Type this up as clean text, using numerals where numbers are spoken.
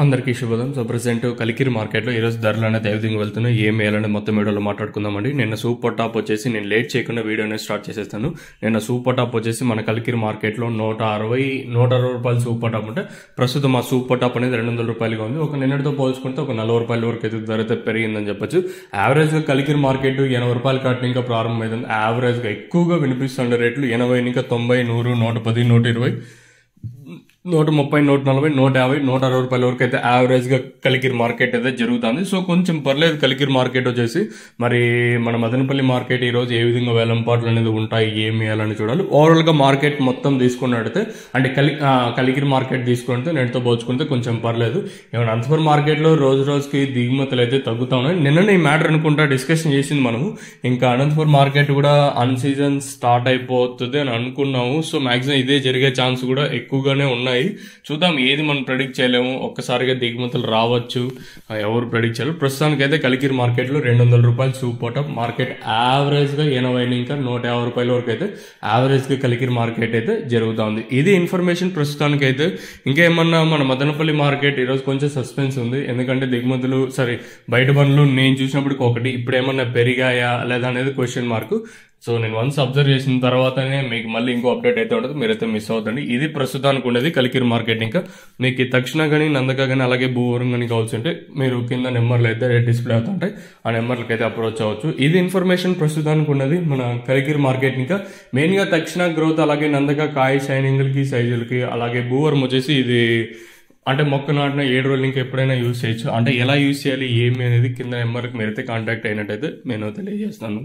అందరికీ శుభోదయం. So present Kalikiri మార్కెట్లో ఈరోజు ధరలు అనేది ఏ విధంగా వెళ్తున్నాయి, ఏం వేయాలని మొత్తం వీడియోలో మాట్లాడుకుందామండి. నిన్న సూపర్ టాప్ వచ్చేసి నేను లేట్ చేయకుండా వీడియో అనేది స్టార్ట్ చేసేస్తాను. నిన్న సూపర్ టాప్ వచ్చేసి మన కలికిరి మార్కెట్లో 160 రూపాయలు సూపర్ టాప్ ఉంటే ప్రస్తుతం ఆ సూపర్ టాప్ అనేది 200 రూపాయలుగా ఉంది. ఒక నిన్నటితో పోల్చుకుంటే ఒక 40 రూపాయల వరకు అయితే ధర అయితే పెరిగిందని చెప్పొచ్చు. యావరేజ్గా కలికిరి మార్కెట్ 80 రూపాయల కాటిని ఇంకా ప్రారంభమైంది. యావరేజ్గా ఎక్కువగా వినిపిస్తుండే రేట్లు 80, ఇంకా 90, 100, 110, 120, 130, 140, 150, 160 రూపాయల వరకు అయితే యావరేజ్ గా కలికిరి మార్కెట్ అయితే జరుగుతుంది. సో కొంచెం పర్లేదు. కలికిరి మార్కెట్ వచ్చేసి మరి మన మదనపల్లి మార్కెట్ ఈ రోజు ఏ విధంగా వేలంపాట్లు అనేది ఉంటాయి, ఏమి వేయాలని చూడాలి. ఓవరాల్ గా మార్కెట్ మొత్తం తీసుకున్నట్టయితే అంటే కలికిరి మార్కెట్ తీసుకుంటే నేటితో పోల్చుకుంటే కొంచెం పర్లేదు. ఏమైనా అనంతపురం మార్కెట్ లో రోజు రోజుకి దిగుమతులు అయితే తగ్గుతా ఉన్నాయి. నిన్ననే ఈ మ్యాటర్ అనుకుంటా డిస్కషన్ చేసింది మనము. ఇంకా అనంతపురం మార్కెట్ కూడా అన్ సీజన్ స్టార్ట్ అయిపోతుంది అని అనుకున్నాము. సో మాక్సిమం ఇదే జరిగే ఛాన్స్ కూడా ఎక్కువగానే ఉన్నాయి. చూద్దాం, ఏది మనం ప్రెడిక్ట్ చేయలేము. ఒక్కసారిగా దిగుమతులు రావచ్చు, ఎవరు ప్రెడిక్ట్ చేయలేరు. ప్రస్తుతానికి అయితే కలికిరి మార్కెట్ లో 200 రూపాయలు సూపర్ టాప్ మార్కెట్ యావరేజ్ గా 80 ఇంకా 150 రూపాయల వరకు అయితే యావరేజ్ గా కలికిరి మార్కెట్ అయితే జరుగుతుంది. ఇది ఇన్ఫర్మేషన్ ప్రస్తుతానికి అయితే. ఇంకా ఏమన్నా మన మదనపల్లి మార్కెట్ ఈరోజు కొంచెం సస్పెన్స్ ఉంది. ఎందుకంటే దిగుమతులు బయట బండ్లు నేను చూసినప్పటికి ఒకటి, ఇప్పుడు ఏమన్నా పెరిగాయా లేదా అనేది క్వశ్చన్ మార్క్. సో నేను వన్స్ అబ్జర్వ్ చేసిన తర్వాతనే మీకు మళ్ళీ ఇంకో అప్డేట్ అయితే ఉంటుంది, మీరైతే మిస్ అవుతుంది. ఇది ప్రస్తుతానికి ఉండేది కలికిరి మార్కెట్. ఇంకా మీకు తక్షణ కానీ నందక కానీ అలాగే భూవరం కానీ కావాల్సి ఉంటే మీరు కింద నెంబర్లు అయితే డిస్ప్లే అవుతుంటాయి, ఆ నెంబర్లకి అయితే అప్రోచ్ అవ్వచ్చు. ఇది ఇన్ఫర్మేషన్ ప్రస్తుతానికి ఉన్నది మన కలికిరి మార్కెట్. ఇంకా మెయిన్ గా తక్షణ గ్రోత్, అలాగే నందక కాయ షైనింగ్లకి సైజులకి, అలాగే భూవరం వచ్చేసి ఇది అంటే మొక్క నాటిన 7 రోజులు ఇంకా ఎప్పుడైనా యూజ్ చేయొచ్చు. అంటే ఎలా యూజ్ చేయాలి ఏమి అనేది కింద నెంబర్కి మీరైతే కాంటాక్ట్ అయినట్టయితే నేను తెలియజేస్తాను.